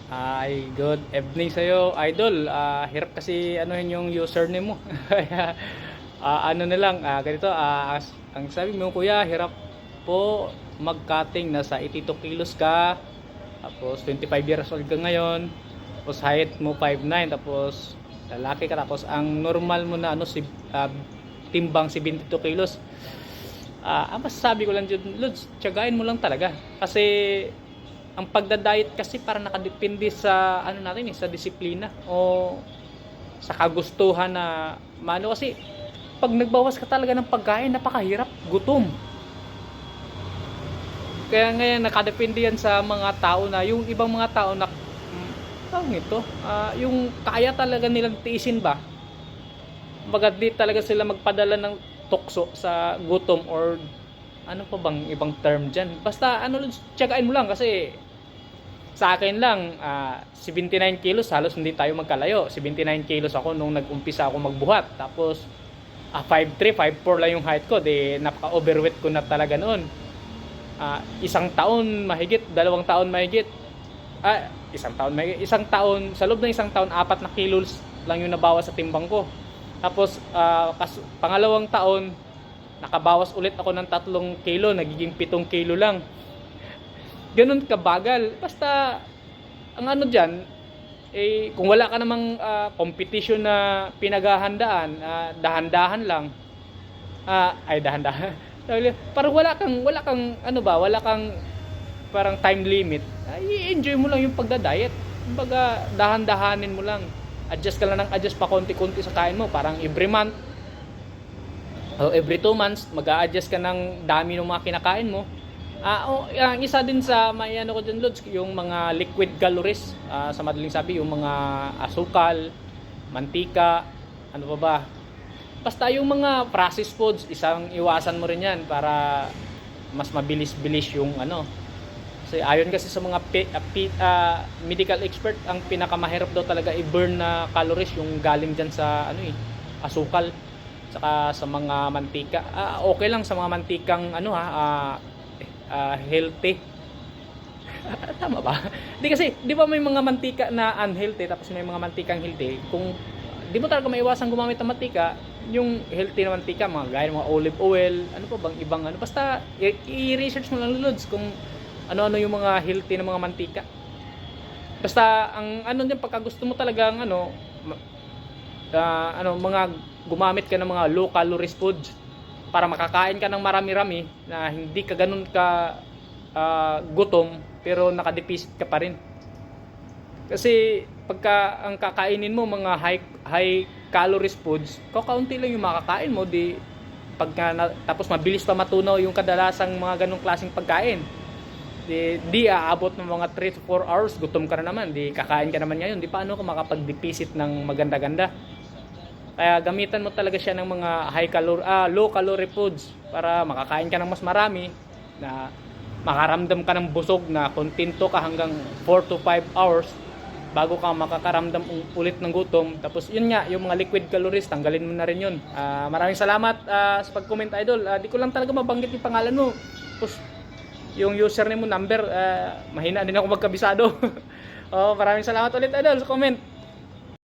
Ay, good evening sa'yo, idol. Hirap kasi anuhin yung username mo. Kaya, ano na lang, ganito, ang sabi mo, kuya, hirap po mag-cutting. Nasa 82 kilos ka, tapos 25 years old ka ngayon, tapos height mo 5'9", tapos lalaki ka, tapos ang normal mo na timbang 72 kilos. Ang masasabi ko lang dyan, Lods, tiyagain mo lang talaga. Kasi ang pagda-diet kasi para nakadepende sa ano natin sa disiplina o sa kagustuhan na mano, kasi pag nagbawas ka talaga ng pagkain, napakahirap, gutom. Kaya ngayon nakadepende yan sa mga tao, na yung ibang mga tao na tawag nito, yung kaya talaga nilang tiisin ba, baga di talaga sila magpadala ng tukso sa gutom, or ano pa bang ibang term dyan. Basta ano, tiyagain mo lang. Kasi sa akin lang, 79 kilos, halos hindi tayo magkalayo. 79 kilos ako nung nag-umpisa ako magbuhat. Tapos 5'3", 5'4 lang yung height ko. Di napaka-overweight ko na talaga noon. Isang taon mahigit, 2 taon mahigit. Isang taon, sa loob ng isang taon, 4 na kilos lang yung nabawas sa timbang ko. Tapos pangalawang taon, nakabawas ulit ako ng 3 kilo, nagiging 7 kilo lang. Ganun kabagal. Basta ang ano diyan, kung wala ka namang competition na pinaghahandaan, dahan-dahan lang. Dahan-dahan. Parang wala kang parang time limit. I-enjoy mo lang yung pagda-diet. Kumbaga, dahan-dahanin mo lang. Adjust ka lang ng adjust pa konti-konti sa kain mo. Parang every month o every 2 months, mag-a-adjust ka ng dami ng mga kinakain mo. Ang isa din sa may ano ko dyan, Lods, yung mga liquid calories. Sa madaling sabi, yung mga asukal, mantika, ano pa ba. Basta yung mga processed foods, isang iwasan mo rin yan para mas mabilis-bilis yung ano. Kasi ayon kasi sa mga medical expert, ang pinakamahirap daw talaga i-burn na calories yung galing dyan sa ano asukal, saka sa mga mantika. Okay lang sa mga mantikang ano healthy. Tama ba? Di kasi, di ba may mga mantika na unhealthy, tapos may mga mantikang healthy. Kung di mo talaga maiwasan gumamit ng mantika, yung healthy na mantika, mga gaya ng mga olive oil, ano pa bang ibang ano, basta i-research mo lang, Lods, kung ano-ano yung mga healthy na mga mantika. Basta ang ano diyan, pagka gusto mo talagang mga gumamit ka ng mga low calories foods para makakain ka ng marami-rami na hindi ka ganun ka gutom, pero nakadeficit ka pa rin. Kasi pagka ang kakainin mo mga high calories foods, kakaunti lang yung makakain mo, tapos mabilis pa matunaw yung kadalasang mga ganung klaseng pagkain. Di aabot ng mga 3 to 4 hours, gutom ka na naman, di kakain ka naman ngayon, di paano ka makapag-deficit ng maganda-ganda. Kaya gamitan mo talaga siya ng mga low calorie foods para makakain ka ng mas marami, na makaramdam ka ng busog, na kontento ka hanggang 4 to 5 hours bago ka makakaramdam ulit ng gutom. Tapos yun nga, yung mga liquid calories, tanggalin mo na rin yun. Maraming salamat sa pag-comment, idol. Di ko lang talaga mabanggit yung pangalan mo. Tapos yung username mo, number, mahina din ako magkabisado. Maraming salamat ulit, idol, sa comment.